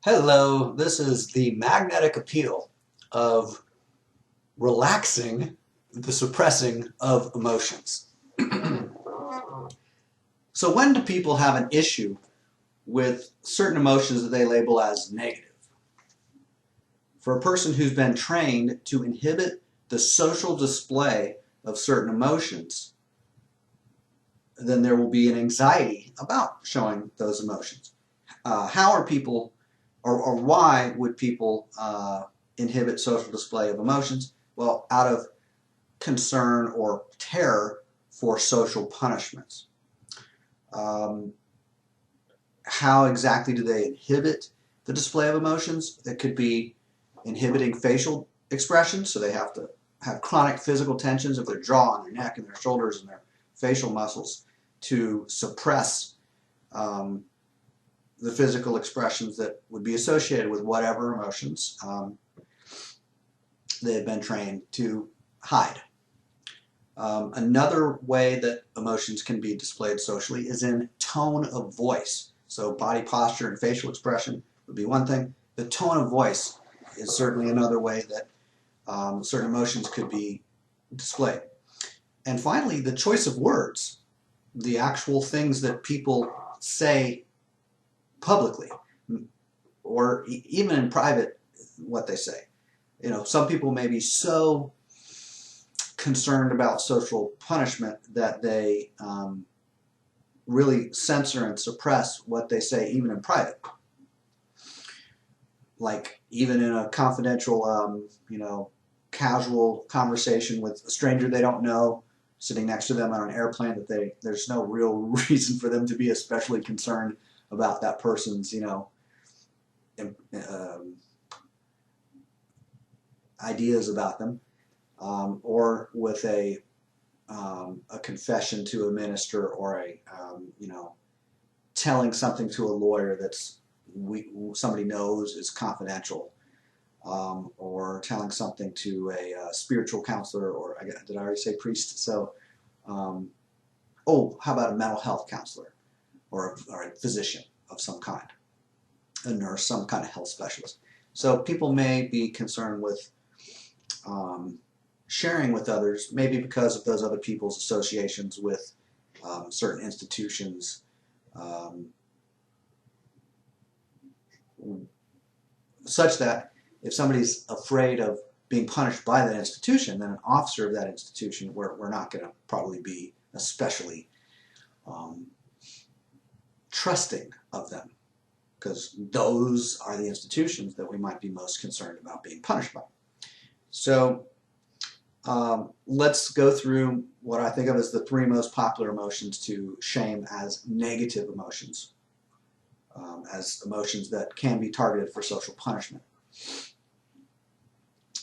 Hello, this is the magnetic appeal of relaxing the suppressing of emotions. So when do people have an issue with certain emotions that they label as negative? For a person who's been trained to inhibit the social display of certain emotions, then there will be an anxiety about showing those emotions. How are people, or why would people inhibit social display of emotions? Well, out of concern or terror for social punishments. How exactly do they inhibit the display of emotions? It could be inhibiting facial expressions, so they have to have chronic physical tensions of their jaw and their neck and their shoulders and their facial muscles to suppress the physical expressions that would be associated with whatever emotions they've been trained to hide. Another way that emotions can be displayed socially is in tone of voice. So body posture and facial expression would be one thing. The tone of voice is certainly another way that certain emotions could be displayed. And finally, the choice of words, the actual things that people say publicly or even in private, what they say. You know, some people may be so concerned about social punishment that they really censor and suppress what they say even in private. Like even in a confidential, casual conversation with a stranger they don't know, sitting next to them on an airplane, that there's no real reason for them to be especially concerned about that person's, ideas about them, or with a confession to a minister, or telling something to a lawyer that's somebody knows is confidential, or telling something to a spiritual counselor, or did I already say priest? So, how about a mental health counselor, or a physician of some kind, a nurse, some kind of health specialist. So people may be concerned with sharing with others, maybe because of those other people's associations with certain institutions, such that if somebody's afraid of being punished by that institution, then an officer of that institution, we're not going to probably be especially trusting of them, because those are the institutions that we might be most concerned about being punished by. So let's go through what I think of as the three most popular emotions to shame as negative emotions, as emotions that can be targeted for social punishment.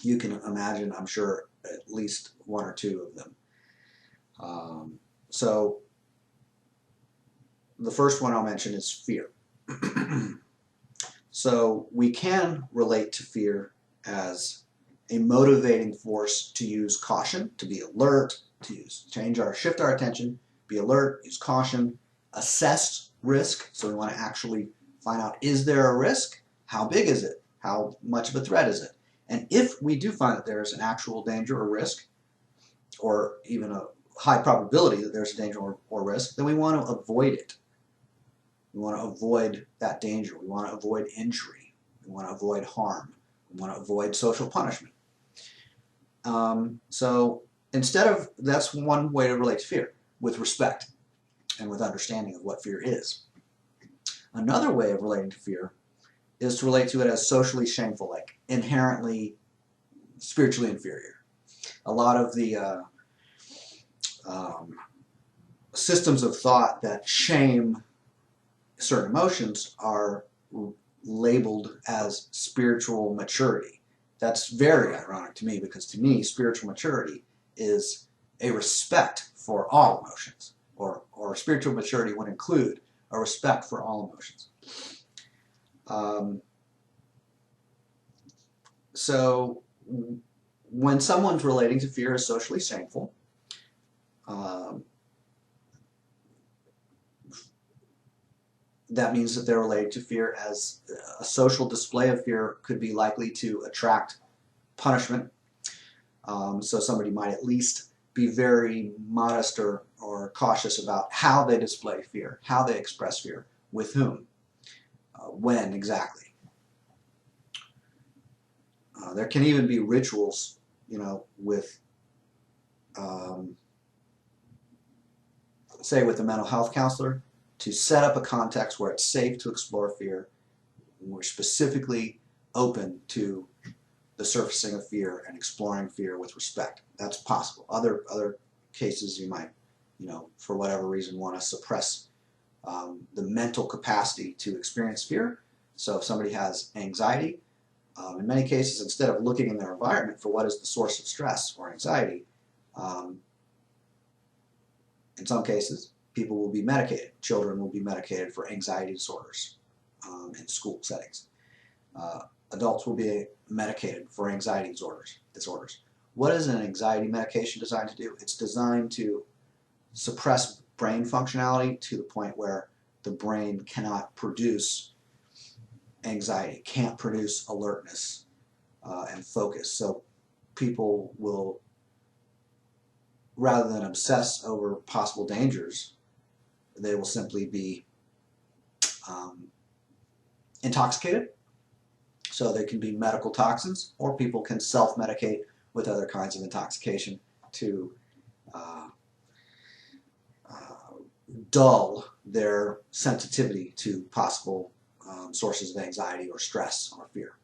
You can imagine, I'm sure, at least one or two of them. So the first one I'll mention is fear. So we can relate to fear as a motivating force to use caution, to be alert, shift our attention, be alert, use caution, assess risk. So we want to actually find out, is there a risk? How big is it? How much of a threat is it? And if we do find that there is an actual danger or risk, or even a high probability that there's a danger or risk, then we want to avoid it. We want to avoid that danger. We want to avoid injury. We want to avoid harm. We want to avoid social punishment. So that's one way to relate to fear, with respect and with understanding of what fear is. Another way of relating to fear is to relate to it as socially shameful, like inherently spiritually inferior. A lot of the systems of thought that shame certain emotions are labeled as spiritual maturity. That's very ironic to me, because to me, spiritual maturity is a respect for all emotions, or spiritual maturity would include a respect for all emotions. So when someone's relating to fear as socially shameful, that means that they're related to fear, as a social display of fear could be likely to attract punishment. So somebody might at least be very modest or cautious about how they display fear, how they express fear, with whom, when exactly. There can even be rituals, with, say, with a mental health counselor, to set up a context where it's safe to explore fear. We're specifically open to the surfacing of fear and exploring fear with respect. That's possible. Other cases you might, for whatever reason, want to suppress the mental capacity to experience fear. So if somebody has anxiety, in many cases, instead of looking in their environment for what is the source of stress or anxiety, in some cases, people will be medicated. Children will be medicated for anxiety disorders in school settings. Adults will be medicated for anxiety disorders. What is an anxiety medication designed to do? It's designed to suppress brain functionality to the point where the brain cannot produce anxiety, can't produce alertness and focus. So people will, rather than obsess over possible dangers, they will simply be intoxicated. So there can be medical toxins, or people can self-medicate with other kinds of intoxication to dull their sensitivity to possible sources of anxiety or stress or fear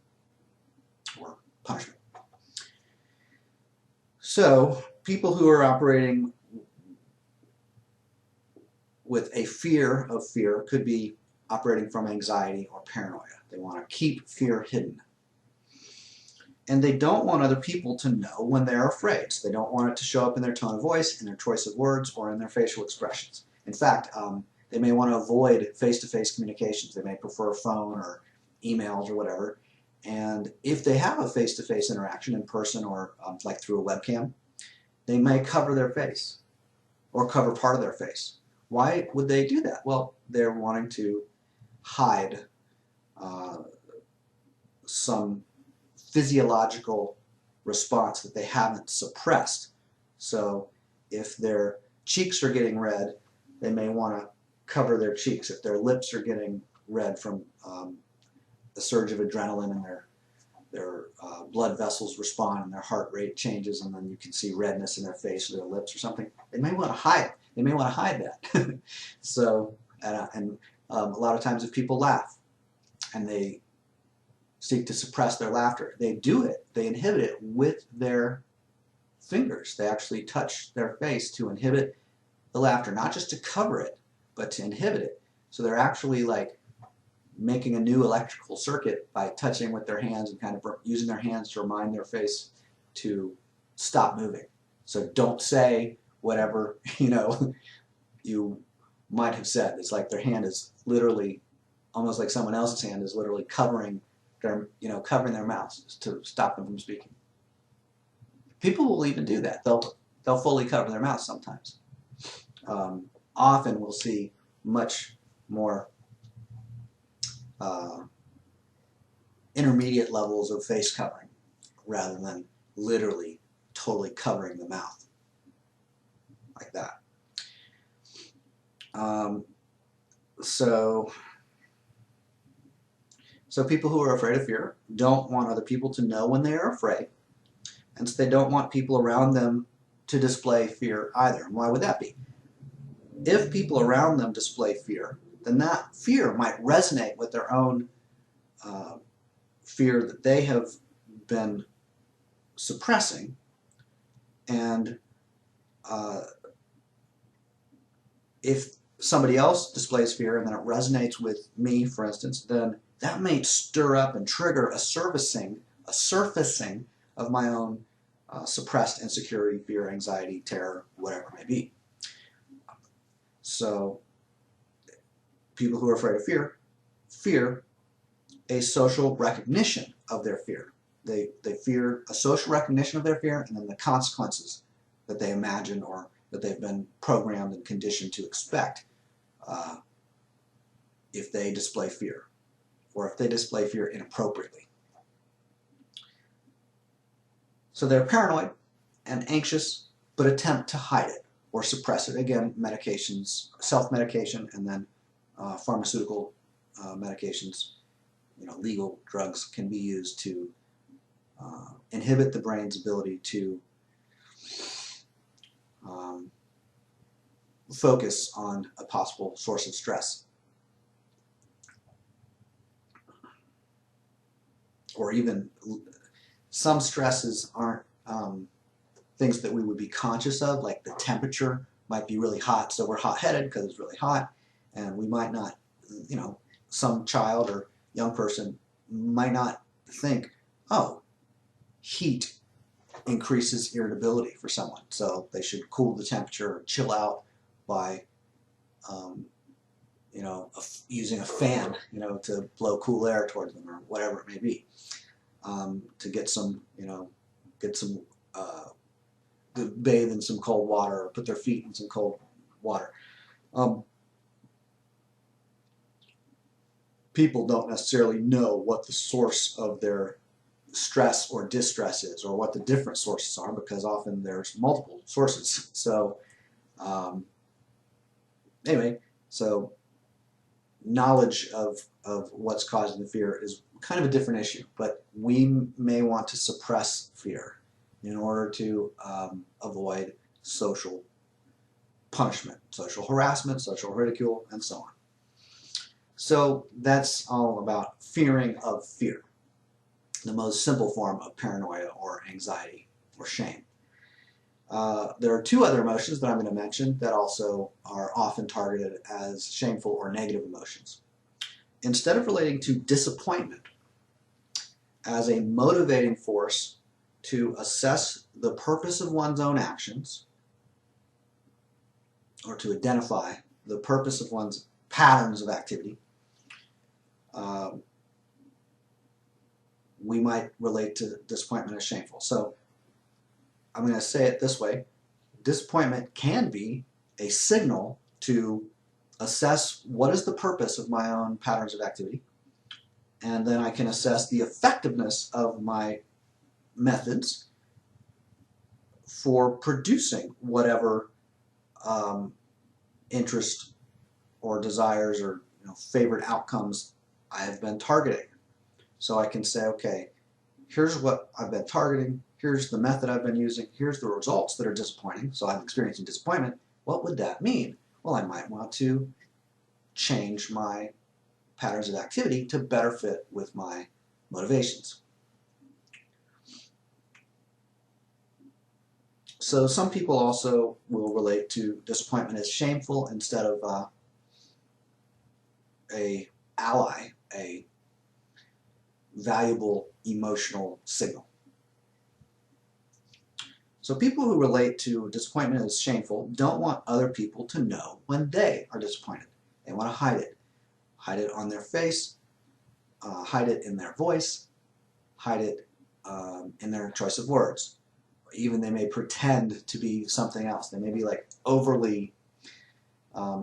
or punishment. So people who are operating with a fear of fear could be operating from anxiety or paranoia. They want to keep fear hidden. And they don't want other people to know when they're afraid. So they don't want it to show up in their tone of voice, in their choice of words, or in their facial expressions. In fact, they may want to avoid face-to-face communications. They may prefer phone or emails or whatever. And if they have a face-to-face interaction in person or like through a webcam, they may cover their face or cover part of their face. Why would they do that? Well, they're wanting to hide some physiological response that they haven't suppressed. So if their cheeks are getting red, they may want to cover their cheeks. If their lips are getting red from the surge of adrenaline and their blood vessels respond and their heart rate changes, and then you can see redness in their face or their lips or something, they may want to hide it. They may want to hide that. So, and a lot of times if people laugh and they seek to suppress their laughter, they do it, they inhibit it with their fingers. They actually touch their face to inhibit the laughter, not just to cover it, but to inhibit it. So they're actually like making a new electrical circuit by touching with their hands and kind of using their hands to remind their face to stop moving. So don't say whatever, you might have said. It's like their hand is literally, almost like someone else's hand is literally covering their mouths to stop them from speaking. People will even do that. They'll fully cover their mouth sometimes. Often we'll see much more intermediate levels of face covering rather than literally totally covering the mouth like that. So people who are afraid of fear don't want other people to know when they are afraid, and so they don't want people around them to display fear either. And why would that be? If people around them display fear, then that fear might resonate with their own fear that they have been suppressing, and if somebody else displays fear and then it resonates with me, for instance, then that may stir up and trigger a surfacing of my own suppressed insecurity, fear, anxiety, terror, whatever it may be. So people who are afraid of fear a social recognition of their fear. They fear a social recognition of their fear and then the consequences that they imagine or that they've been programmed and conditioned to expect if they display fear, or if they display fear inappropriately. So they're paranoid and anxious, but attempt to hide it or suppress it. Again, medications, self-medication, and then pharmaceutical medications, legal drugs can be used to inhibit the brain's ability to focus on a possible source of stress. Or even some stresses aren't things that we would be conscious of, like the temperature might be really hot, so we're hot-headed because it's really hot, and we might not, some child or young person might not think, oh, heat increases irritability for someone, so they should cool the temperature or chill out by using a fan, to blow cool air towards them, or whatever it may be, to get some, to bathe in some cold water, or put their feet in some cold water. People don't necessarily know what the source of their stress or distress is, or what the different sources are, because often there's multiple sources. So anyway, so knowledge of what's causing the fear is kind of a different issue, but we may want to suppress fear in order to avoid social punishment, social harassment, social ridicule, and so on. So that's all about fearing of fear, the most simple form of paranoia or anxiety or shame. There are two other emotions that I'm going to mention that also are often targeted as shameful or negative emotions. Instead of relating to disappointment as a motivating force to assess the purpose of one's own actions, or to identify the purpose of one's patterns of activity, we might relate to disappointment as shameful. So I'm going to say it this way. Disappointment can be a signal to assess what is the purpose of my own patterns of activity, and then I can assess the effectiveness of my methods for producing whatever interest or desires or favorite outcomes I have been targeting. So I can say, okay, here's what I've been targeting, here's the method I've been using, here's the results that are disappointing, so I'm experiencing disappointment. What would that mean? Well, I might want to change my patterns of activity to better fit with my motivations. So some people also will relate to disappointment as shameful instead of a ally, a valuable emotional signal. So people who relate to disappointment as shameful don't want other people to know when they are disappointed. They want to hide it. Hide it on their face, hide it in their voice, hide it in their choice of words. Even they may pretend to be something else. They may be like overly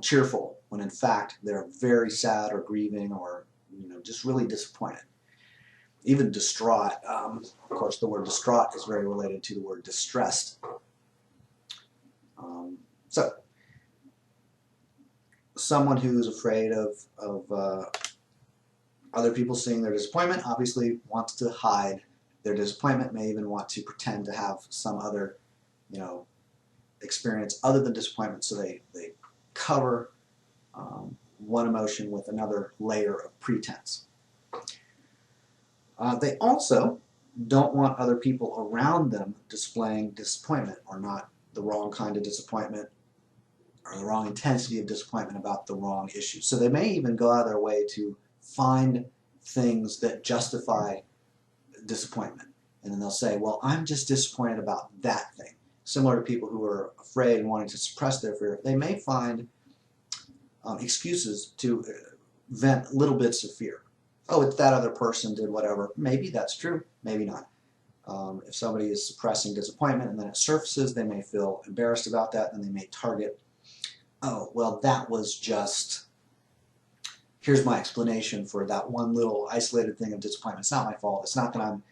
cheerful when in fact they're very sad or grieving or just really disappointed. Even distraught. Of course, the word distraught is very related to the word distressed. So someone who's afraid of other people seeing their disappointment obviously wants to hide their disappointment, may even want to pretend to have some other experience other than disappointment, so they cover one emotion with another layer of pretense. They also don't want other people around them displaying disappointment, or not the wrong kind of disappointment, or the wrong intensity of disappointment about the wrong issue. So they may even go out of their way to find things that justify disappointment. And then they'll say, well, I'm just disappointed about that thing. Similar to people who are afraid and wanting to suppress their fear, they may find excuses to vent little bits of fear. Oh, it's that other person did whatever. Maybe that's true, maybe not. If somebody is suppressing disappointment and then it surfaces, they may feel embarrassed about that, and they may target, oh, well, that was just here's my explanation for that one little isolated thing of disappointment. It's not my fault. It's not that I'm,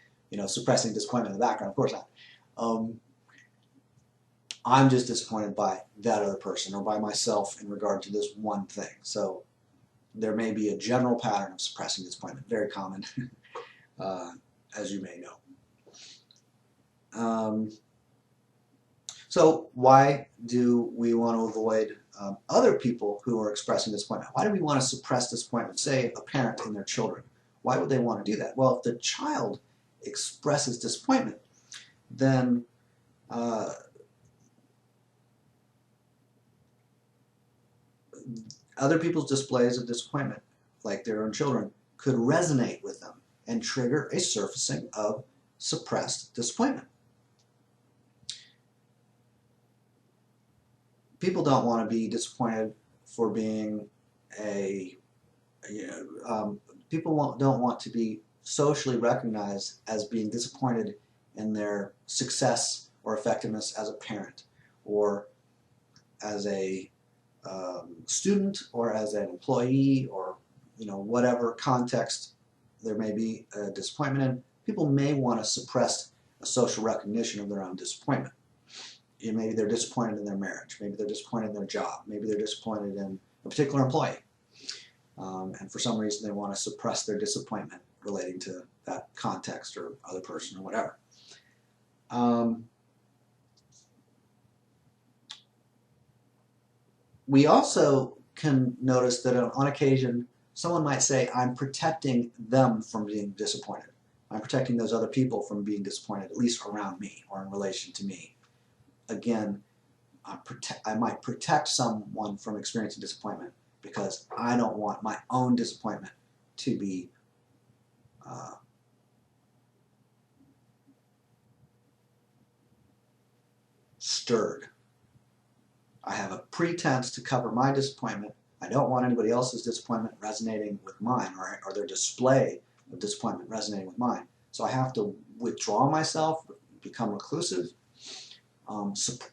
suppressing disappointment in the background. Of course not. I'm just disappointed by that other person or by myself in regard to this one thing. So there may be a general pattern of suppressing disappointment, very common, as you may know. So why do we want to avoid other people who are expressing disappointment? Why do we want to suppress disappointment, say a parent in their children? Why would they want to do that? Well, if the child expresses disappointment, then other people's displays of disappointment, like their own children, could resonate with them and trigger a surfacing of suppressed disappointment. People don't want to be disappointed for being people don't want to be socially recognized as being disappointed in their success or effectiveness as a parent or as a student or as an employee or whatever context there may be a disappointment in. People may want to suppress a social recognition of their own disappointment. Maybe they're disappointed in their marriage. Maybe they're disappointed in their job. Maybe they're disappointed in a particular employee. And for some reason they want to suppress their disappointment relating to that context or other person or whatever. We also can notice that on occasion someone might say, I'm protecting them from being disappointed. I'm protecting those other people from being disappointed, at least around me or in relation to me. Again, I might protect someone from experiencing disappointment because I don't want my own disappointment to be stirred. I have a pretense to cover my disappointment. I don't want anybody else's disappointment resonating with mine or their display of disappointment resonating with mine. So I have to withdraw myself, become reclusive,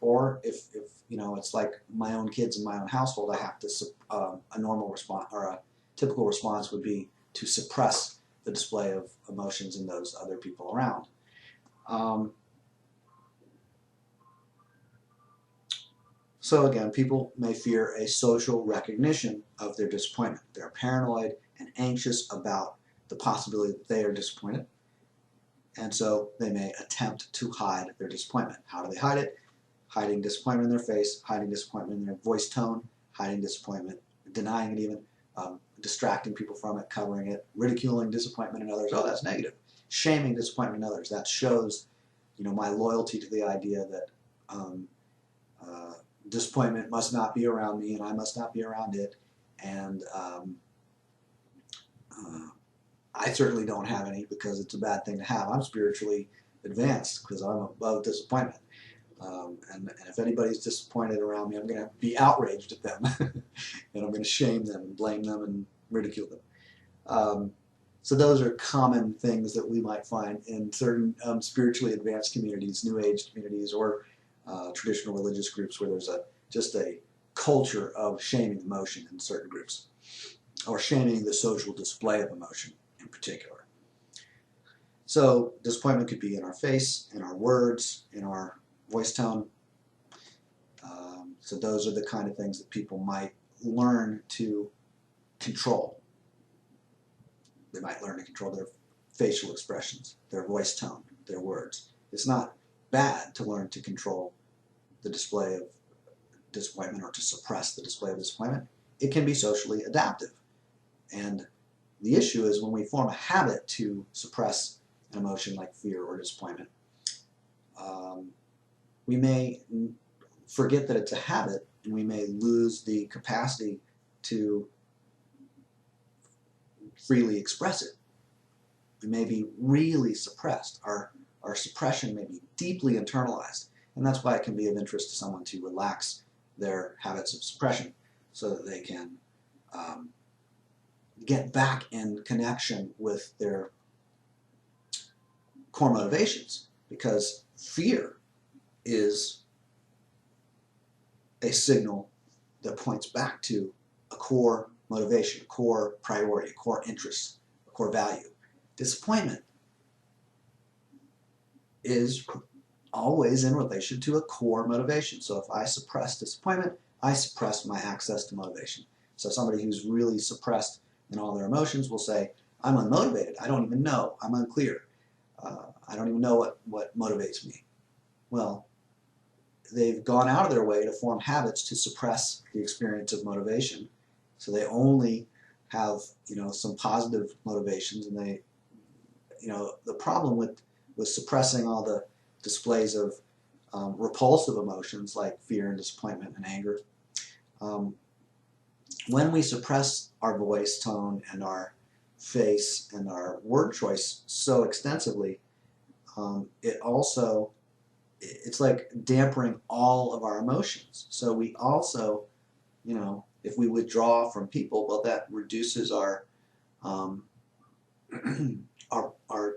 or if it's like my own kids in my own household, I have to a normal response or a typical response would be to suppress the display of emotions in those other people around. So again, people may fear a social recognition of their disappointment. They're paranoid and anxious about the possibility that they are disappointed, and so they may attempt to hide their disappointment. How do they hide it? Hiding disappointment in their face, hiding disappointment in their voice tone, hiding disappointment, denying it even, distracting people from it, covering it, ridiculing disappointment in others. Oh, that's negative. Shaming disappointment in others. That shows, my loyalty to the idea that disappointment must not be around me and I must not be around it. And I certainly don't have any because it's a bad thing to have. I'm spiritually advanced because I'm above disappointment. And if anybody's disappointed around me, I'm going to be outraged at them. And I'm going to shame them and blame them and ridicule them. So those are common things that we might find in certain spiritually advanced communities, New Age communities, or traditional religious groups where there's just a culture of shaming emotion in certain groups, or shaming the social display of emotion in particular. So disappointment could be in our face, in our words, in our voice tone. So those are the kind of things that people might learn to control. They might learn to control their facial expressions, their voice tone, their words. It's not bad to learn to control the display of disappointment or to suppress the display of disappointment. It can be socially adaptive. And the issue is when we form a habit to suppress an emotion like fear or disappointment, we may forget that it's a habit and we may lose the capacity to freely express it. We may be really suppressed. Our suppression may be deeply internalized. And that's why it can be of interest to someone to relax their habits of suppression so that they can get back in connection with their core motivations. Because fear is a signal that points back to a core motivation, a core priority, a core interest, a core value. Disappointment is always in relation to a core motivation. So if I suppress disappointment, I suppress my access to motivation. So somebody who's really suppressed in all their emotions will say, I'm unmotivated. I don't even know. I'm unclear. I don't even know what motivates me. Well, they've gone out of their way to form habits to suppress the experience of motivation. So they only have, some positive motivations, and they, the problem with suppressing all the displays of repulsive emotions like fear and disappointment and anger. When we suppress our voice tone and our face and our word choice so extensively, it's like dampening all of our emotions. So we also, if we withdraw from people, well, that reduces our our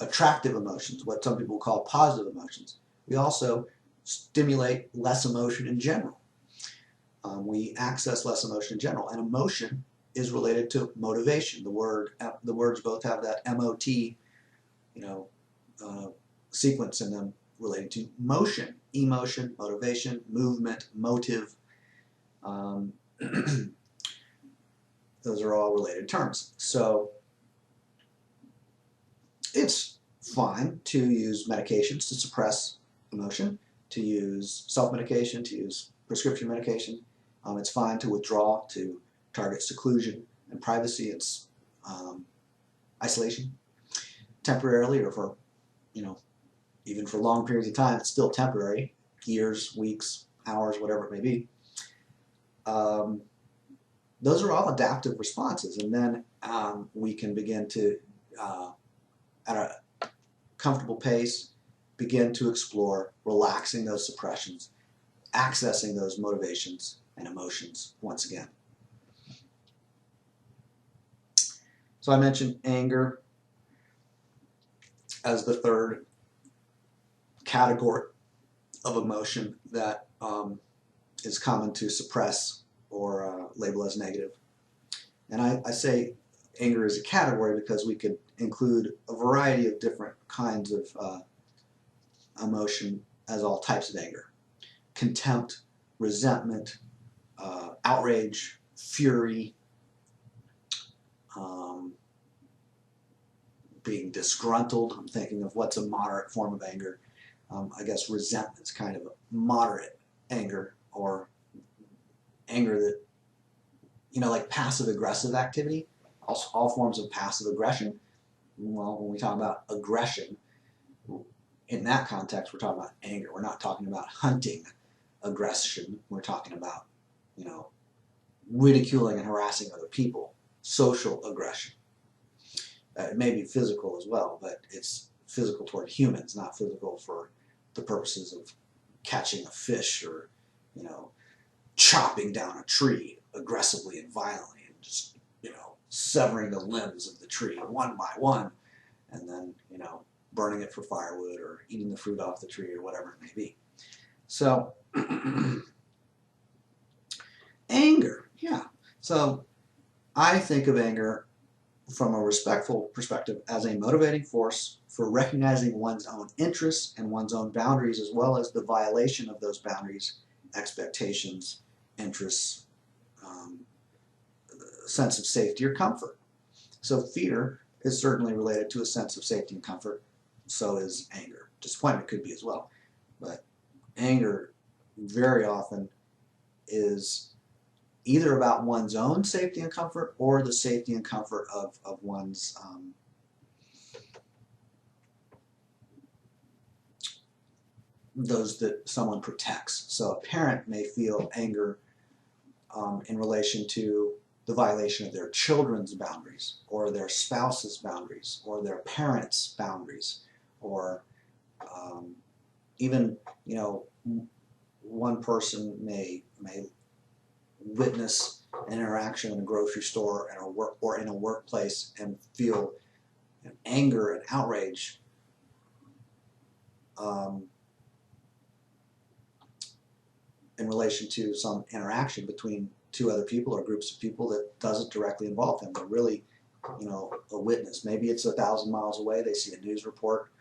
attractive emotions, what some people call positive emotions. We also stimulate less emotion in general. We access less emotion in general, and emotion is related to motivation. The words both have that MOT, sequence in them relating to motion, emotion, motivation, movement, motive. Those are all related terms. So it's fine to use medications to suppress emotion, to use self-medication, to use prescription medication. It's fine to withdraw to target seclusion and privacy. It's isolation temporarily, or for, even for long periods of time. It's still temporary, years, weeks, hours, whatever it may be. Those are all adaptive responses, and then we can begin to, at a comfortable pace, begin to explore relaxing those suppressions, accessing those motivations and emotions once again. So I mentioned anger as the third category of emotion that is common to suppress or label as negative. And I say anger is a category because we could include a variety of different kinds of emotion as all types of anger. Contempt, resentment, outrage, fury, being disgruntled. I'm thinking of what's a moderate form of anger. I guess resentment is kind of a moderate anger, or anger that, like passive-aggressive activity, all forms of passive aggression. Well, when we talk about aggression, in that context, we're talking about anger. We're not talking about hunting aggression. We're talking about, ridiculing and harassing other people, social aggression. It may be physical as well, but it's physical toward humans, not physical for the purposes of catching a fish or, chopping down a tree aggressively and violently and just, severing the limbs of the tree one by one, and then, burning it for firewood or eating the fruit off the tree or whatever it may be. So, anger, yeah. So I think of anger from a respectful perspective as a motivating force for recognizing one's own interests and one's own boundaries, as well as the violation of those boundaries, expectations, interests, sense of safety or comfort. So fear is certainly related to a sense of safety and comfort. So is anger. Disappointment could be as well. But anger very often is either about one's own safety and comfort or the safety and comfort of one's those that someone protects. So a parent may feel anger in relation to the violation of their children's boundaries, or their spouse's boundaries, or their parents' boundaries, or even, one person may witness an interaction in a grocery store or in a workplace and feel anger and outrage in relation to some interaction between to other people or groups of people that doesn't directly involve them. They're really, a witness. Maybe it's 1,000 miles away. They see a news report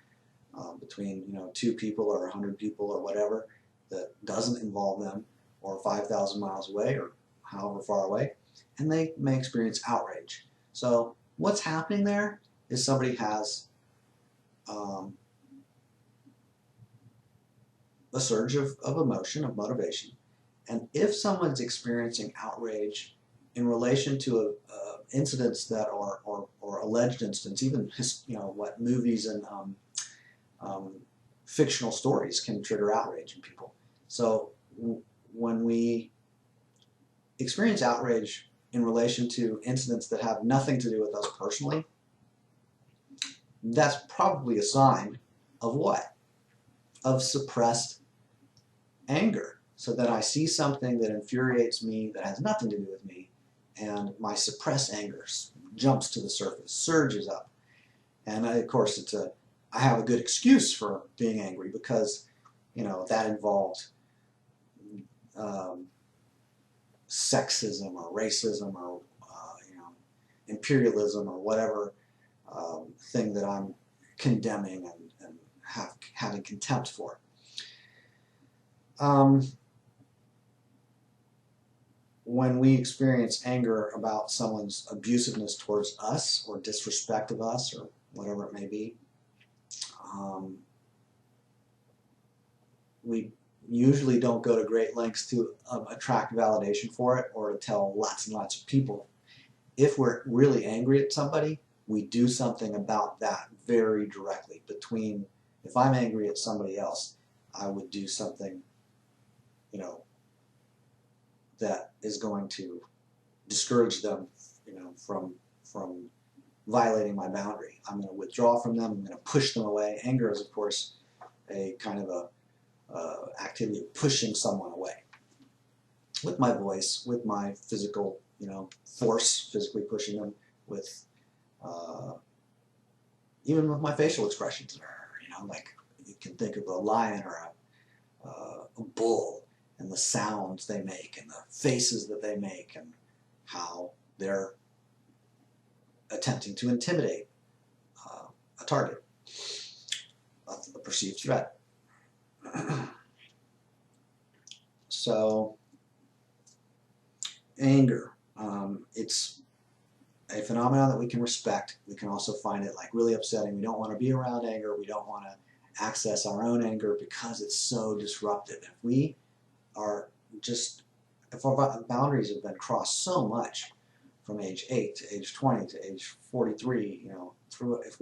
between, 2 people or 100 people or whatever that doesn't involve them, or 5,000 miles away or however far away, and they may experience outrage. So what's happening there is somebody has a surge of emotion, of motivation, and if someone's experiencing outrage in relation to incidents that are or alleged incidents, even what movies and fictional stories can trigger outrage in people. So when we experience outrage in relation to incidents that have nothing to do with us personally, that's probably a sign of what? Of suppressed anger. So that I see something that infuriates me that has nothing to do with me, and my suppressed anger jumps to the surface, surges up. And of course, I have a good excuse for being angry because, that involved sexism or racism or imperialism or whatever thing that I'm condemning and having contempt for. When we experience anger about someone's abusiveness towards us or disrespect of us or whatever it may be, we usually don't go to great lengths to attract validation for it or to tell lots and lots of people. If we're really angry at somebody, we do something about that very directly. If I'm angry at somebody else, I would do something, that is going to discourage them, from violating my boundary. I'm going to withdraw from them. I'm going to push them away. Anger is, of course, a kind of activity of pushing someone away. With my voice, with my physical, force, physically pushing them, with even with my facial expressions, like you can think of a lion or a bull, and the sounds they make and the faces that they make and how they're attempting to intimidate a target, a perceived threat. So anger, it's a phenomenon that we can respect. We can also find it really upsetting. We don't want to be around anger. We don't want to access our own anger because it's so disruptive. If our boundaries have been crossed so much from age 8 to age 20 to age 43, if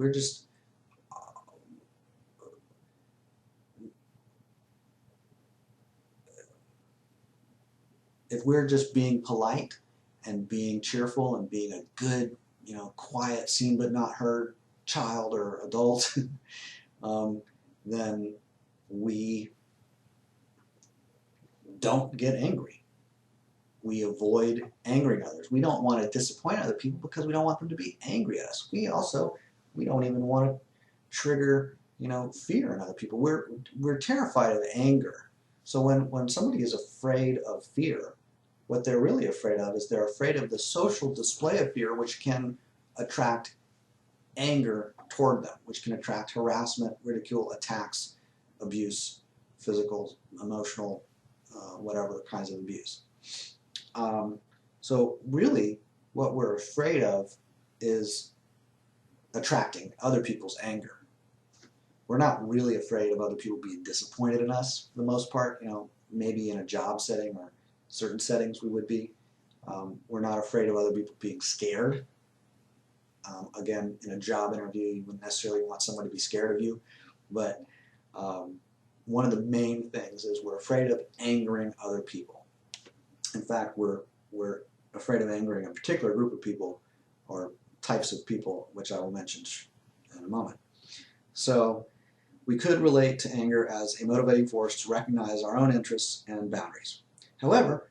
we're just being polite and being cheerful and being a good, quiet, seen but not heard child or adult, then we don't get angry. We avoid angering others. We don't want to disappoint other people because we don't want them to be angry at us. We don't even want to trigger, fear in other people. We're terrified of anger. So when somebody is afraid of fear, what they're really afraid of is they're afraid of the social display of fear, which can attract anger toward them, which can attract harassment, ridicule, attacks, abuse, physical, emotional, whatever kinds of abuse. So really what we're afraid of is attracting other people's anger. We're not really afraid of other people being disappointed in us for the most part. Maybe in a job setting or certain settings we would be. We're not afraid of other people being scared. Again, in a job interview, you wouldn't necessarily want someone to be scared of you, but one of the main things is we're afraid of angering other people. In fact, we're afraid of angering a particular group of people or types of people, which I will mention in a moment. So we could relate to anger as a motivating force to recognize our own interests and boundaries. However,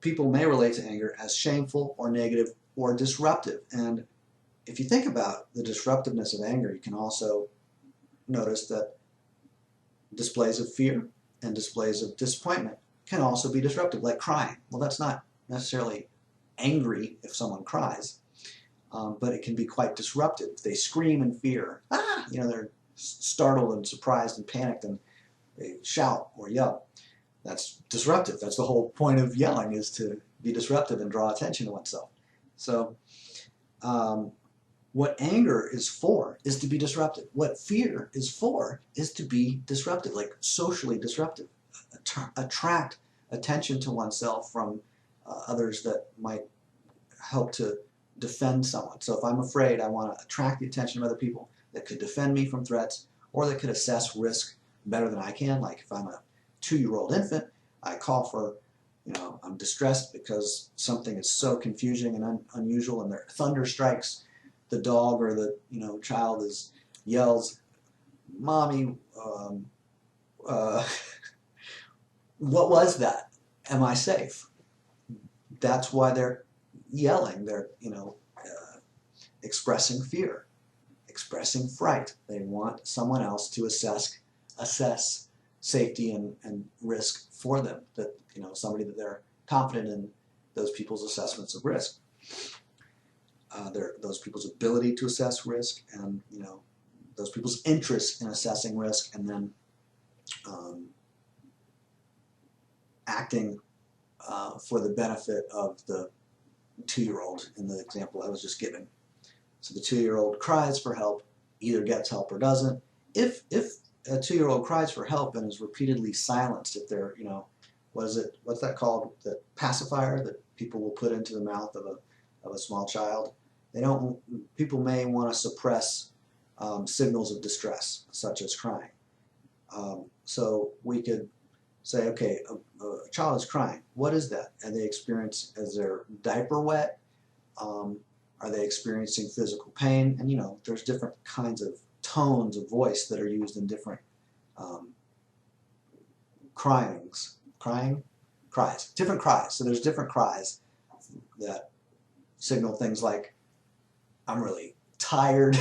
people may relate to anger as shameful or negative or disruptive. And if you think about the disruptiveness of anger, you can also notice that displays of fear and displays of disappointment can also be disruptive, like crying. Well, that's not necessarily angry if someone cries, but it can be quite disruptive. They scream in fear. Ah! You know, they're startled and surprised and panicked, and they shout or yell. That's disruptive. That's the whole point of yelling, is to be disruptive and draw attention to oneself. So what anger is for is to be disruptive. What fear is for is to be disruptive, like socially disruptive. Attract attention to oneself from others that might help to defend someone. So if I'm afraid, I want to attract the attention of other people that could defend me from threats, or that could assess risk better than I can. Like if I'm a 2-year-old infant, I call for, you know, I'm distressed because something is so confusing and unusual, and there thunder strikes. The dog or the, you know, child yells, "Mommy, what was that? Am I safe?" That's why they're yelling. They're, you know, expressing fear, expressing fright. They want someone else to assess safety and risk for them. That, you know, somebody that they're confident in those people's assessments of risk. Those people's ability to assess risk, and, you know, those people's interest in assessing risk, and then acting for the benefit of the 2-year-old in the example I was just given. So the 2-year-old cries for help, either gets help or doesn't. If a 2-year-old cries for help and is repeatedly silenced, if they're, you know, what's that called? The pacifier that people will put into the mouth of a small child. People may want to suppress signals of distress, such as crying. So we could say, okay, a child is crying. What is that? Are they is their diaper wet? Are they experiencing physical pain? And, you know, there's different kinds of tones of voice that are used in different cries, different cries. So there's different cries that signal things like, I'm really tired,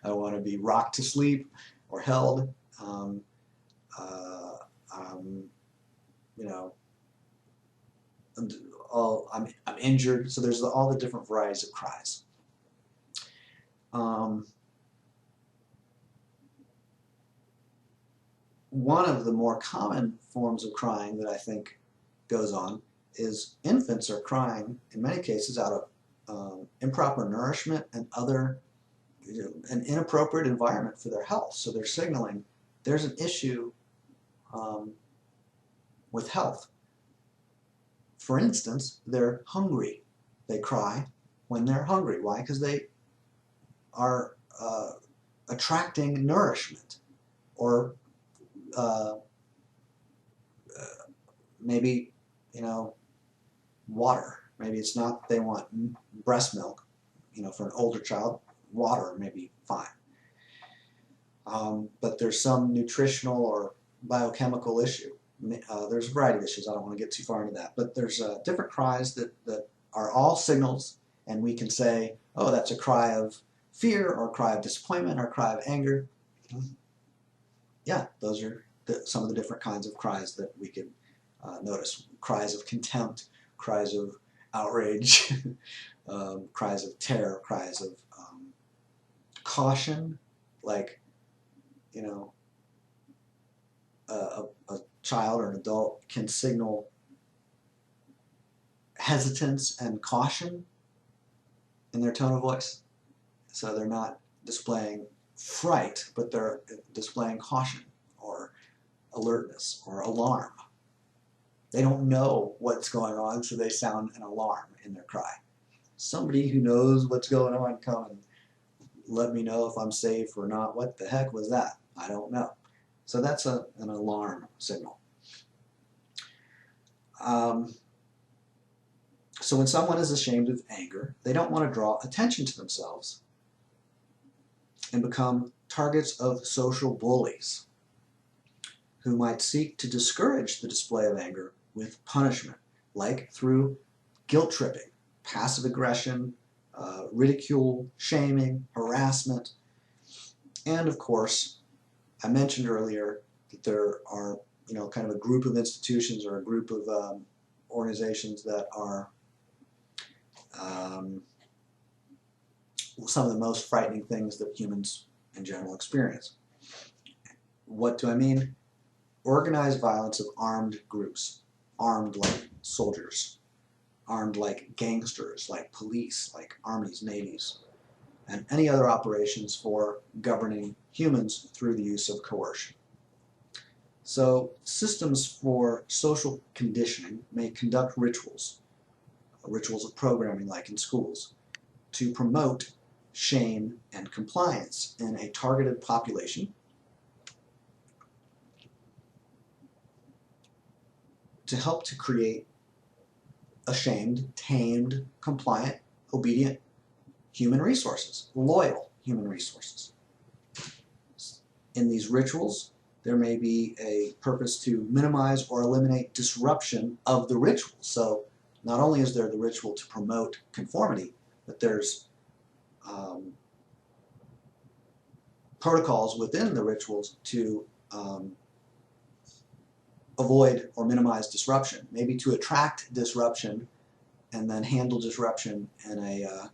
I want to be rocked to sleep or held, you know, I'm injured. So there's all the different varieties of cries. One of the more common forms of crying that I think goes on is infants are crying in many cases out of improper nourishment and an inappropriate environment for their health. So they're signaling there's an issue with health. For instance, they're hungry. They cry when they're hungry. Why? Because they are attracting nourishment, or maybe, you know, water. Maybe it's not they want breast milk. You know, for an older child, water may be fine. But there's some nutritional or biochemical issue. There's a variety of issues. I don't want to get too far into that. But there's different cries that are all signals, and we can say, oh, that's a cry of fear, or a cry of disappointment, or a cry of anger. Yeah, those are some of the different kinds of cries that we can notice. Cries of contempt, cries of outrage, cries of terror, cries of caution, like, you know, a child or an adult can signal hesitance and caution in their tone of voice. So they're not displaying fright, but they're displaying caution or alertness or alarm. They don't know what's going on, so they sound an alarm in their cry. Somebody who knows what's going on, come and let me know if I'm safe or not. What the heck was that? I don't know. So that's an alarm signal. So when someone is ashamed of anger, they don't want to draw attention to themselves and become targets of social bullies who might seek to discourage the display of anger with punishment, like through guilt tripping, passive aggression, ridicule, shaming, harassment. And of course, I mentioned earlier that there are kind of a group of institutions or a group of organizations that are some of the most frightening things that humans in general experience. What do I mean? Organized violence of armed groups, armed like soldiers, armed like gangsters, like police, like armies, navies, and any other operations for governing humans through the use of coercion. So systems for social conditioning may conduct rituals of programming like in schools, to promote shame and compliance in a targeted population, to help to create ashamed, tamed, compliant, obedient human resources, loyal human resources. In these rituals, there may be a purpose to minimize or eliminate disruption of the ritual. So not only is there the ritual to promote conformity, but there's protocols within the rituals to avoid or minimize disruption, maybe to attract disruption and then handle disruption in a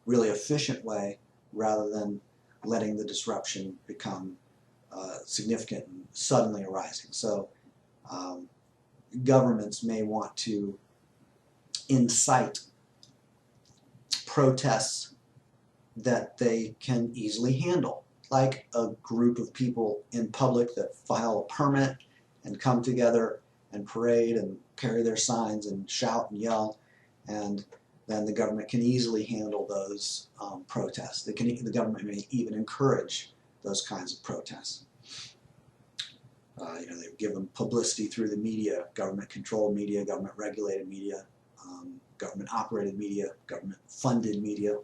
really efficient way rather than letting the disruption become significant and suddenly arising. So governments may want to incite protests that they can easily handle, like a group of people in public that file a permit and come together and parade and carry their signs and shout and yell, and then the government can easily handle those protests. The government may even encourage those kinds of protests. They give them publicity through the media, government-controlled media, government-regulated media, government-operated media, government-funded media.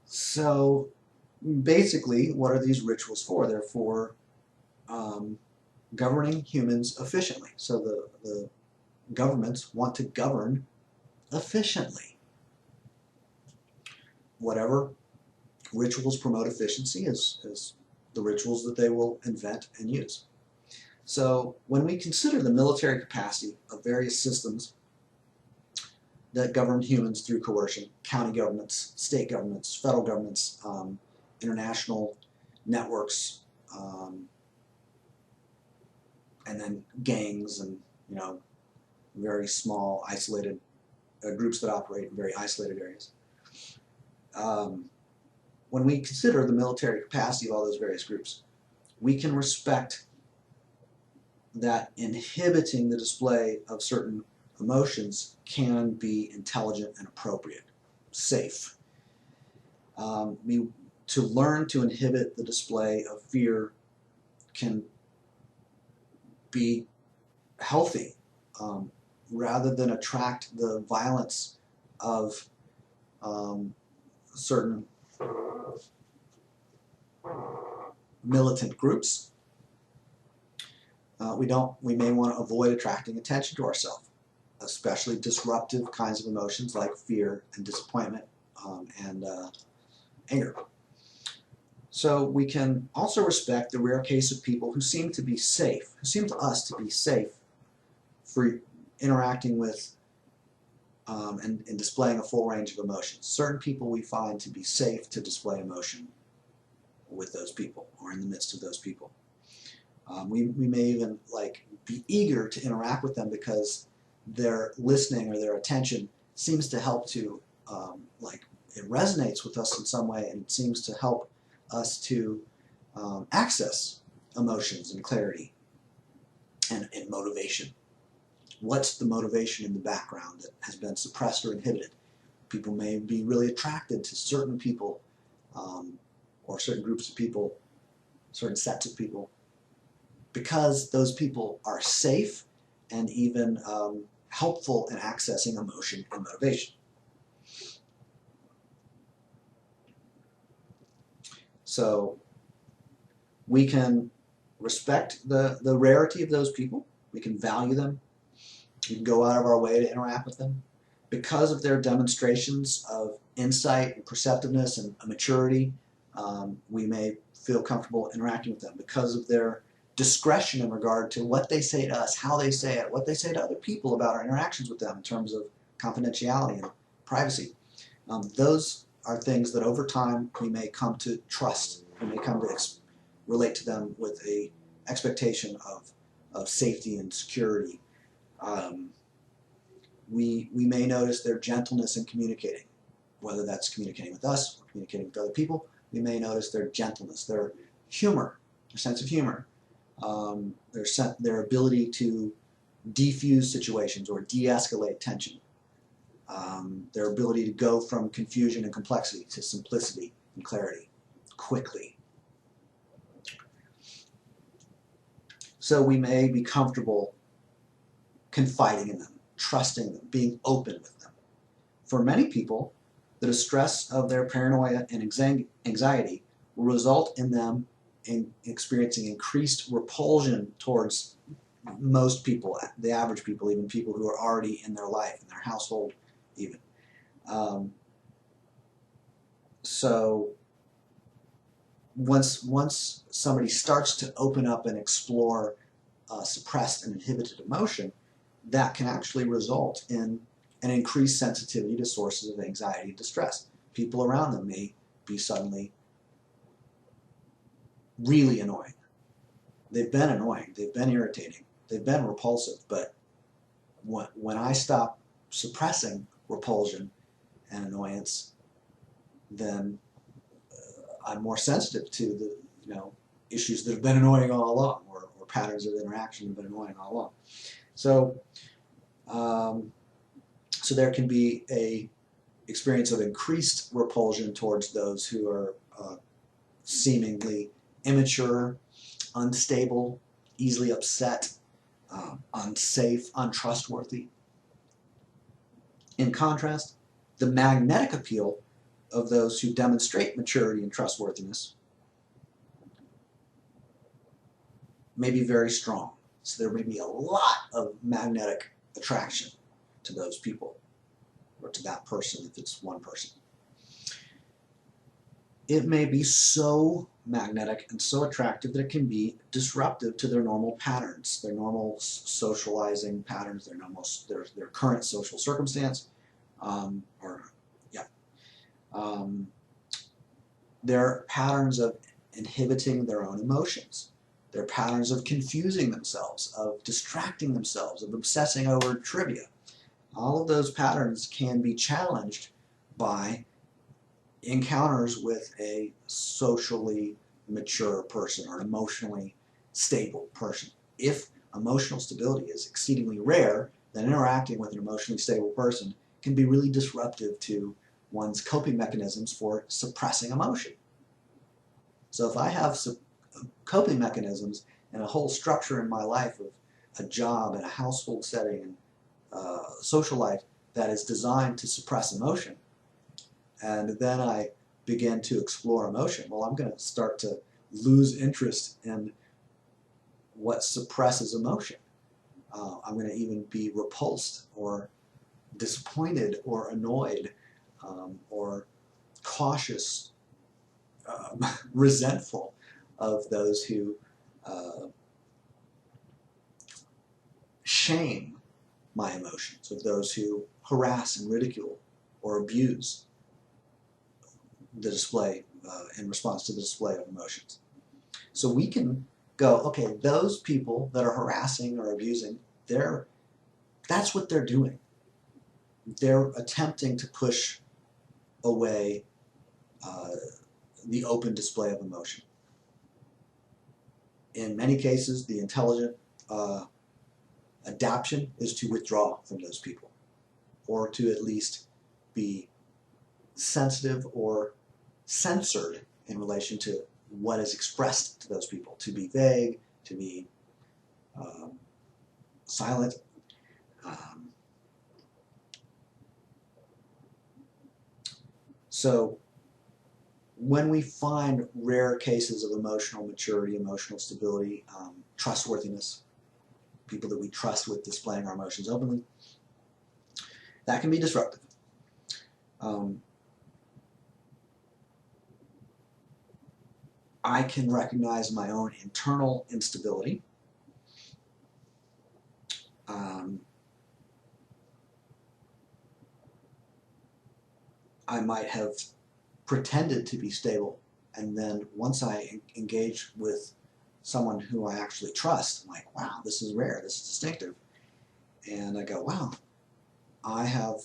So basically, what are these rituals for? They're for governing humans efficiently. So the governments want to govern efficiently. Whatever rituals promote efficiency is the rituals that they will invent and use. So when we consider the military capacity of various systems that govern humans through coercion, county governments, state governments, federal governments, international networks, and then gangs and very small isolated groups that operate in very isolated areas. When we consider the military capacity of all those various groups, we can respect that inhibiting the display of certain emotions can be intelligent and appropriate, safe. To learn to inhibit the display of fear can be healthy, rather than attract the violence of certain militant groups. We may want to avoid attracting attention to ourselves, especially disruptive kinds of emotions like fear and disappointment and anger. So we can also respect the rare case of people who seem to be safe, who seem to us to be safe for interacting with and displaying a full range of emotions. Certain people we find to be safe to display emotion with those people or in the midst of those people. We may even be eager to interact with them because their listening or their attention seems to help to it resonates with us in some way, and it seems to help us to access emotions and clarity and motivation. What's the motivation in the background that has been suppressed or inhibited? People may be really attracted to certain people or certain groups of people, certain sets of people, because those people are safe and even helpful in accessing emotion and motivation. So we can respect the rarity of those people. We can value them. We can go out of our way to interact with them. Because of their demonstrations of insight and perceptiveness and maturity, we may feel comfortable interacting with them. Because of their discretion in regard to what they say to us, how they say it, what they say to other people about our interactions with them in terms of confidentiality and privacy. Those are things that over time we may come to trust. We may come to relate to them with a expectation of safety and security. We may notice their gentleness in communicating, whether that's communicating with us or communicating with other people. We may notice their gentleness, their humor, their sense of humor, their ability to defuse situations or de-escalate tension, their ability to go from confusion and complexity to simplicity and clarity quickly. So we may be comfortable confiding in them, trusting them, being open with them. For many people, the distress of their paranoia and anxiety will result in them in experiencing increased repulsion towards most people, the average people, even people who are already in their life, in their household even. So once somebody starts to open up and explore suppressed and inhibited emotion, that can actually result in an increased sensitivity to sources of anxiety and distress. People around them may be suddenly really annoying. They've been annoying, they've been irritating, they've been repulsive, but when I stop suppressing repulsion and annoyance, then I'm more sensitive to the issues that have been annoying all along, or patterns of interaction that have been annoying all along. So, so there can be a experience of increased repulsion towards those who are seemingly immature, unstable, easily upset, unsafe, untrustworthy. In contrast, the magnetic appeal of those who demonstrate maturity and trustworthiness may be very strong. So there may be a lot of magnetic attraction to those people, or to that person if it's one person. It may be so magnetic and so attractive that it can be disruptive to their normal patterns, their normal socializing patterns, their current social circumstance, their patterns of inhibiting their own emotions, their patterns of confusing themselves, of distracting themselves, of obsessing over trivia. All of those patterns can be challenged by encounters with a socially mature person or an emotionally stable person. If emotional stability is exceedingly rare, then interacting with an emotionally stable person can be really disruptive to one's coping mechanisms for suppressing emotion. So if I have coping mechanisms and a whole structure in my life of a job and a household setting and social life that is designed to suppress emotion, and then I begin to explore emotion, well, I'm going to start to lose interest in what suppresses emotion. I'm going to even be repulsed or disappointed or annoyed or cautious, resentful of those who shame my emotions, of those who harass and ridicule or abuse the display in response to the display of emotions. So we can go, okay, those people that are harassing or abusing, that's what they're doing. They're attempting to push away the open display of emotion. In many cases, the intelligent adaptation is to withdraw from those people, or to at least be sensitive or censored in relation to what is expressed to those people, to be vague, to be silent. So when we find rare cases of emotional maturity, emotional stability, trustworthiness, people that we trust with displaying our emotions openly, that can be disruptive. I can recognize my own internal instability. I might have pretended to be stable, and then once I engage with someone who I actually trust, I'm like, wow, this is rare, this is distinctive. And I go, wow, I have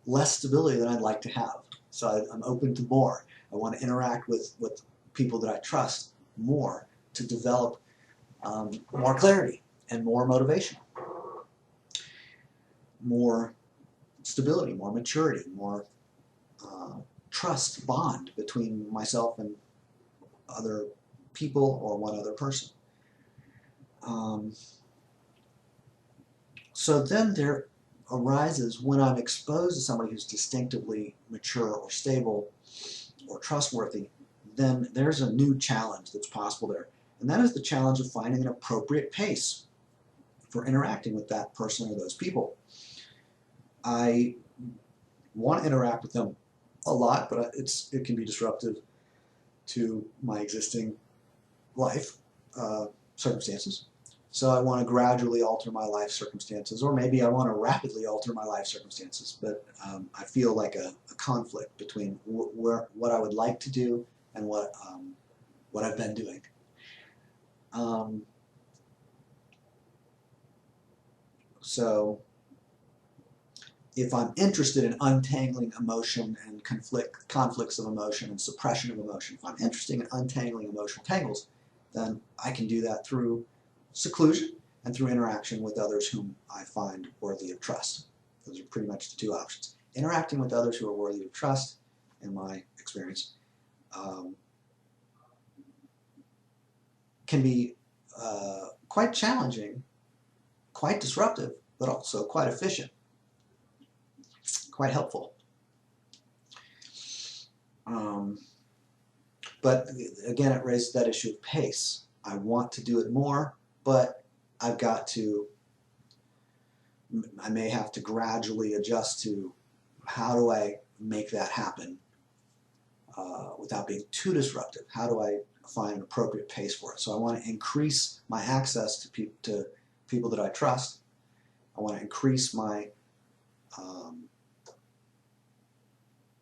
less stability than I'd like to have. So I'm open to more. I want to interact with people that I trust more to develop more clarity and more motivation, more stability, more maturity, more trust bond between myself and other people or one other person. So then there arises, when I'm exposed to somebody who's distinctively mature or stable or trustworthy, then there's a new challenge that's possible there. And that is the challenge of finding an appropriate pace for interacting with that person or those people. I want to interact with them a lot, but it can be disruptive to my existing life circumstances. So I want to gradually alter my life circumstances, or maybe I want to rapidly alter my life circumstances. But I feel like a conflict between what I would like to do and what I've been doing. So if I'm interested in untangling emotion and conflicts of emotion and suppression of emotion, if I'm interested in untangling emotional tangles, then I can do that through seclusion and through interaction with others whom I find worthy of trust. Those are pretty much the two options. Interacting with others who are worthy of trust, in my experience, can be quite challenging, quite disruptive, but also quite efficient, quite helpful. But again, it raises that issue of pace. I want to do it more, but I may have to gradually adjust to how do I make that happen without being too disruptive? How do I find an appropriate pace for it? So I want to increase my access to people that I trust. I want to increase my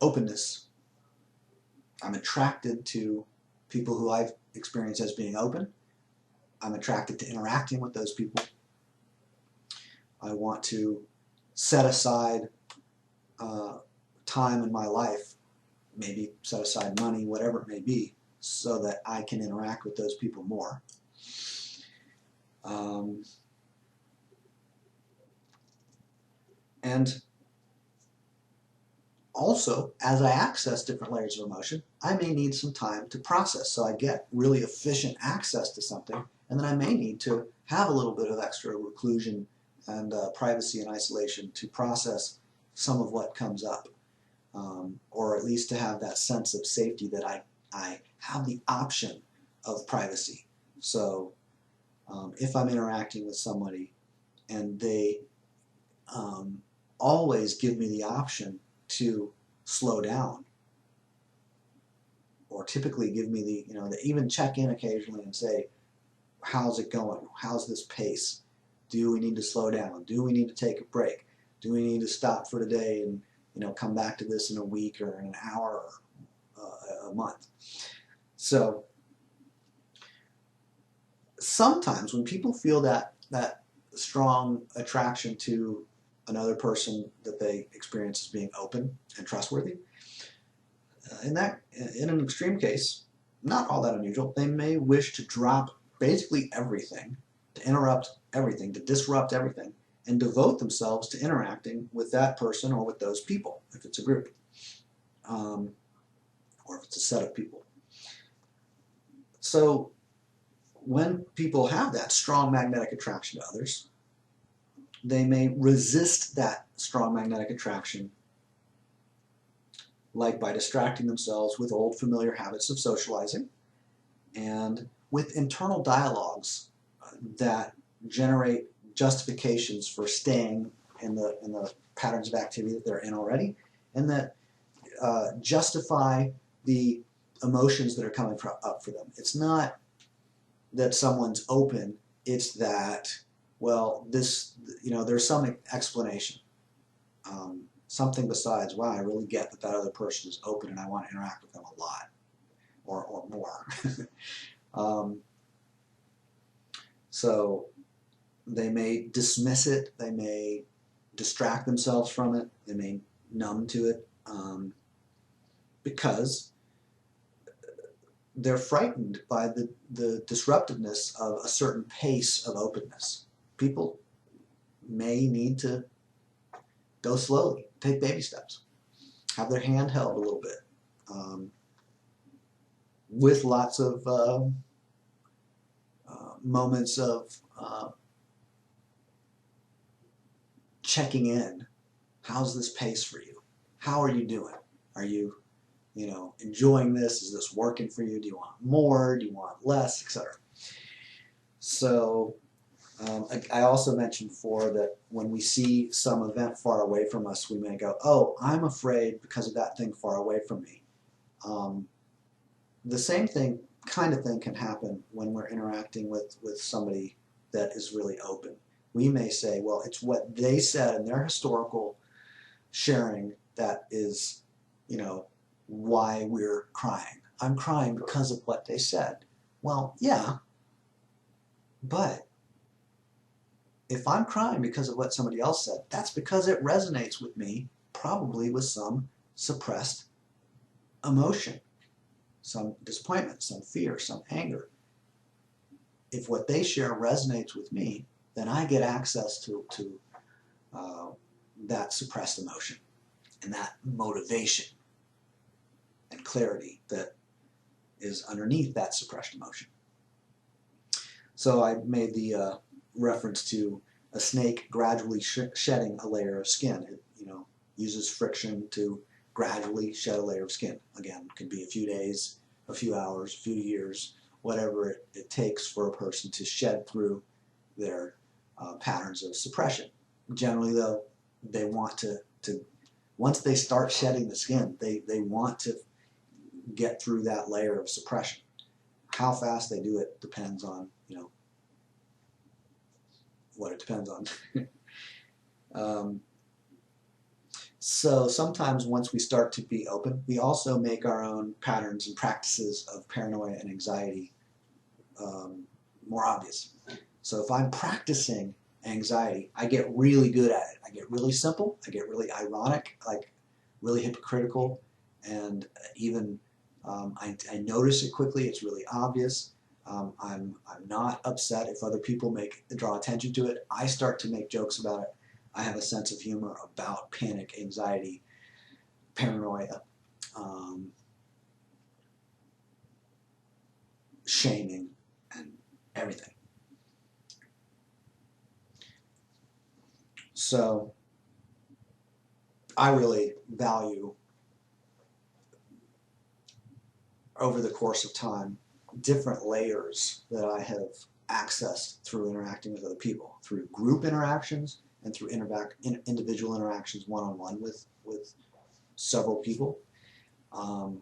openness. I'm attracted to people who I've experienced as being open. I'm attracted to interacting with those people. I want to set aside time in my life, maybe set aside money, whatever it may be, so that I can interact with those people more. And also, as I access different layers of emotion, I may need some time to process. So I get really efficient access to something, and then I may need to have a little bit of extra reclusion and privacy and isolation to process some of what comes up, or at least to have that sense of safety that I have the option of privacy. So if I'm interacting with somebody and they always give me the option to slow down, or typically give me they even check in occasionally and say, how's it going? How's this pace? Do we need to slow down? Do we need to take a break? Do we need to stop for today and come back to this in a week or in an hour or a month? So sometimes when people feel that strong attraction to another person that they experience as being open and trustworthy, in an extreme case, not all that unusual, they may wish to drop basically everything, to interrupt everything, to disrupt everything, and devote themselves to interacting with that person or with those people, if it's a group, or if it's a set of people. So when people have that strong magnetic attraction to others, they may resist that strong magnetic attraction, like by distracting themselves with old familiar habits of socializing and with internal dialogues that generate justifications for staying in the patterns of activity that they're in already, and that justify the emotions that are coming up for them. It's not that someone's open, it's that, well, this, there's some explanation. Something besides, wow, I really get that that other person is open and I want to interact with them a lot or more. So they may dismiss it, they may distract themselves from it, they may numb to it, because they're frightened by the disruptiveness of a certain pace of openness. People may need to go slowly, take baby steps, have their hand held a little bit, with lots of moments of checking in. How's this pace for you? How are you doing? Are you, enjoying this? Is this working for you? Do you want more? Do you want less? Etc. So I also mentioned before that when we see some event far away from us, we may go, oh, I'm afraid because of that thing far away from me. The same kind of thing can happen when we're interacting with somebody that is really open. We may say, well, it's what they said in their historical sharing that is, why we're crying. I'm crying because of what they said. Well, yeah, but if I'm crying because of what somebody else said, that's because it resonates with me, probably with some suppressed emotion, some disappointment, some fear, some anger. If what they share resonates with me, then I get access to that suppressed emotion and that motivation and clarity that is underneath that suppressed emotion. So I made the reference to a snake gradually shedding a layer of skin. It uses friction to gradually shed a layer of skin. Again, it could be a few days, a few hours, a few years, whatever it takes for a person to shed through their patterns of suppression. Generally, though, they want to once they start shedding the skin, they want to get through that layer of suppression. How fast they do it depends on, what it depends on. So sometimes once we start to be open, we also make our own patterns and practices of paranoia and anxiety more obvious. So if I'm practicing anxiety, I get really good at it. I get really simple, I get really ironic, like really hypocritical, and even I notice it quickly, it's really obvious. I'm not upset if other people draw attention to it. I start to make jokes about it. I have a sense of humor about panic, anxiety, paranoia, shaming, and everything. So I really value, over the course of time, different layers that I have accessed through interacting with other people, through group interactions and through individual interactions one-on-one with several people. And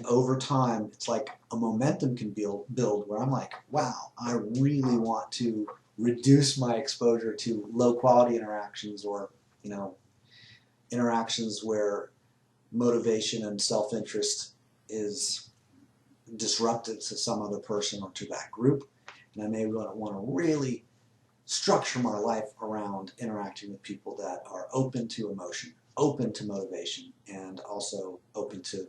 over time, it's like a momentum can build where I'm like, wow, I really want to reduce my exposure to low-quality interactions, or interactions where motivation and self-interest is disruptive to some other person or to that group. And I may want to really structure my life around interacting with people that are open to emotion, open to motivation, and also open to,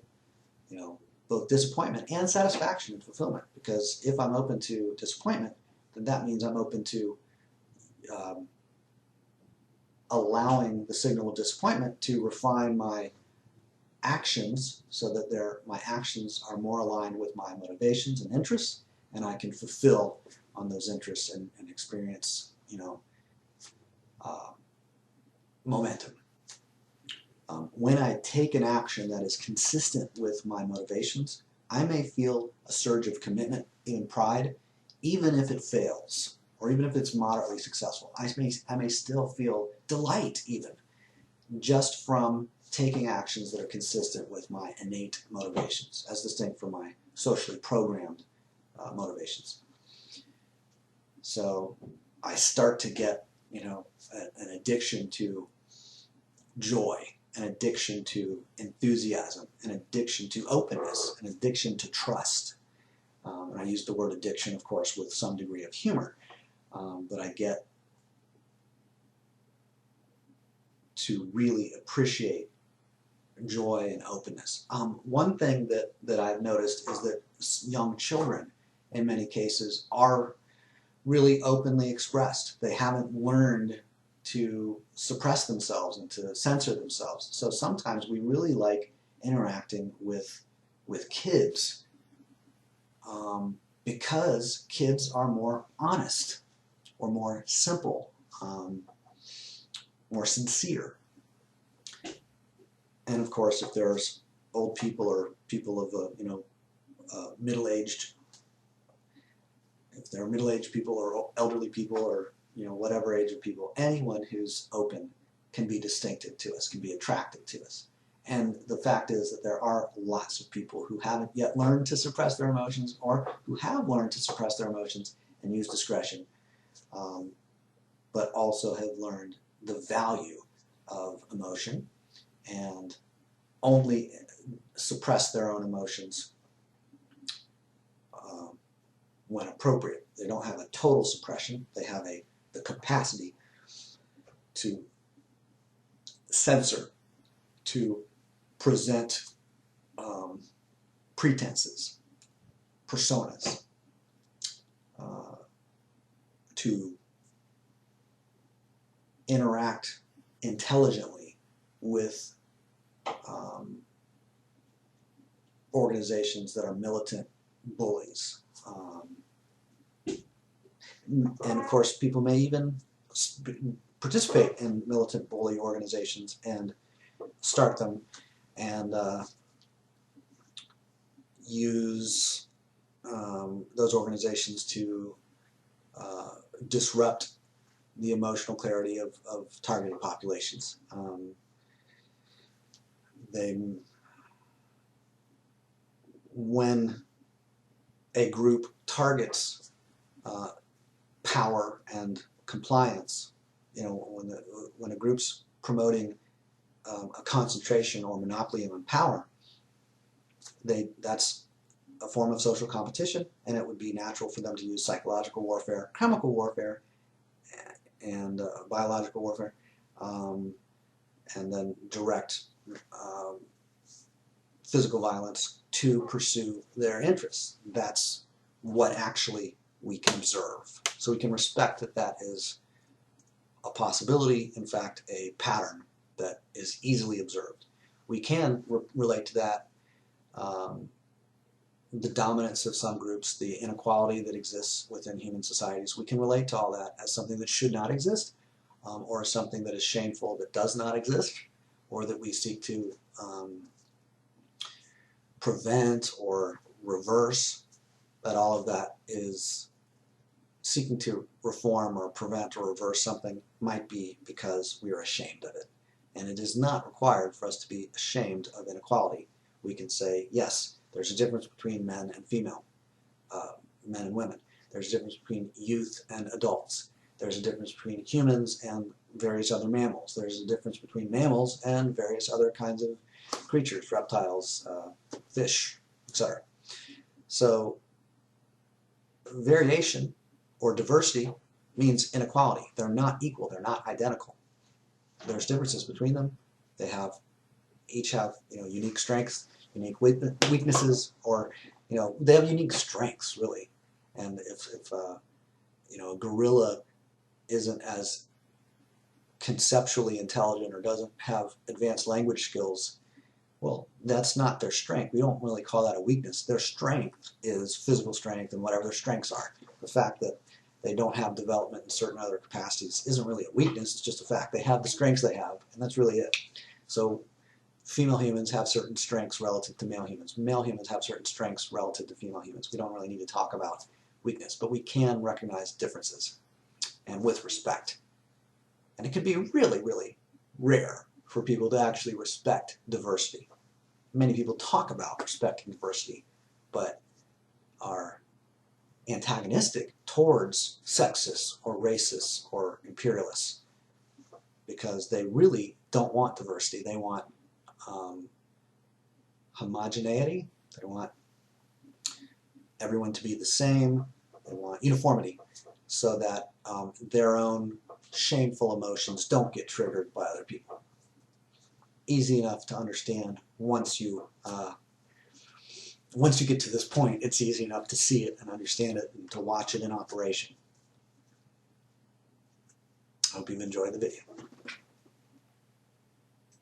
both disappointment and satisfaction and fulfillment. Because if I'm open to disappointment, then that means I'm open to allowing the signal of disappointment to refine my actions so that my actions are more aligned with my motivations and interests, and I can fulfill on those interests and experience, momentum. When I take an action that is consistent with my motivations, I may feel a surge of commitment, even pride, even if it fails, or even if it's moderately successful. I may still feel delight, even, just from taking actions that are consistent with my innate motivations, as distinct from my socially programmed motivations. So I start to get, an addiction to joy, an addiction to enthusiasm, an addiction to openness, an addiction to trust. And I use the word addiction, of course, with some degree of humor, but I get to really appreciate joy and openness. One thing that I've noticed is that young children, in many cases, are really openly expressed. They haven't learned to suppress themselves and to censor themselves. So sometimes we really like interacting with kids because kids are more honest or more simple, more sincere. And of course, if there's old people or people of middle-aged, if they're middle-aged people or elderly people or whatever age of people, anyone who's open can be distinctive to us, can be attractive to us. And the fact is that there are lots of people who haven't yet learned to suppress their emotions, or who have learned to suppress their emotions and use discretion, but also have learned the value of emotion and only suppress their own emotions when appropriate. They don't have a total suppression. They have the capacity to censor, to present pretenses, personas, to interact intelligently with organizations that are militant bullies. And of course, people may even participate in militant bully organizations and start them and use those organizations to disrupt the emotional clarity of targeted populations. When a group targets power and compliance, when a group's promoting a concentration or monopoly of power, that's a form of social competition, and it would be natural for them to use psychological warfare, chemical warfare, and biological warfare, and then direct physical violence to pursue their interests. That's what actually we can observe. So we can respect that that is a possibility, in fact, a pattern that is easily observed. We can relate to that the dominance of some groups, the inequality that exists within human societies. We can relate to all that as something that should not exist, or something that is shameful that does not exist, or that we seek to prevent or reverse. That all of that is seeking to reform or prevent or reverse something might be because we are ashamed of it. And it is not required for us to be ashamed of inequality. We can say, yes, there's a difference between men and female, men and women. There's a difference between youth and adults. There's a difference between humans and various other mammals. There's a difference between mammals and various other kinds of creatures, reptiles, fish, etc. So variation or diversity means inequality. They're not equal. They're not identical. There's differences between them. They each have unique strengths, unique weaknesses, or they have unique strengths really. And if a gorilla isn't as conceptually intelligent or doesn't have advanced language skills, well, that's not their strength. We don't really call that a weakness. Their strength is physical strength and whatever their strengths are. The fact that they don't have development in certain other capacities isn't really a weakness. It's just a fact. They have the strengths they have, and that's really it. So female humans have certain strengths relative to male humans. Male humans have certain strengths relative to female humans. We don't really need to talk about weakness, but we can recognize differences, and with respect. And it can be really, really rare for people to actually respect diversity. Many people talk about respecting diversity, but are antagonistic towards sexists or racists or imperialists because they really don't want diversity. They want homogeneity. They want everyone to be the same. They want uniformity so that their own shameful emotions don't get triggered by other people. Easy enough to understand once you get to this point. It's easy enough to see it and understand it and to watch it in operation. I hope you've enjoyed the video.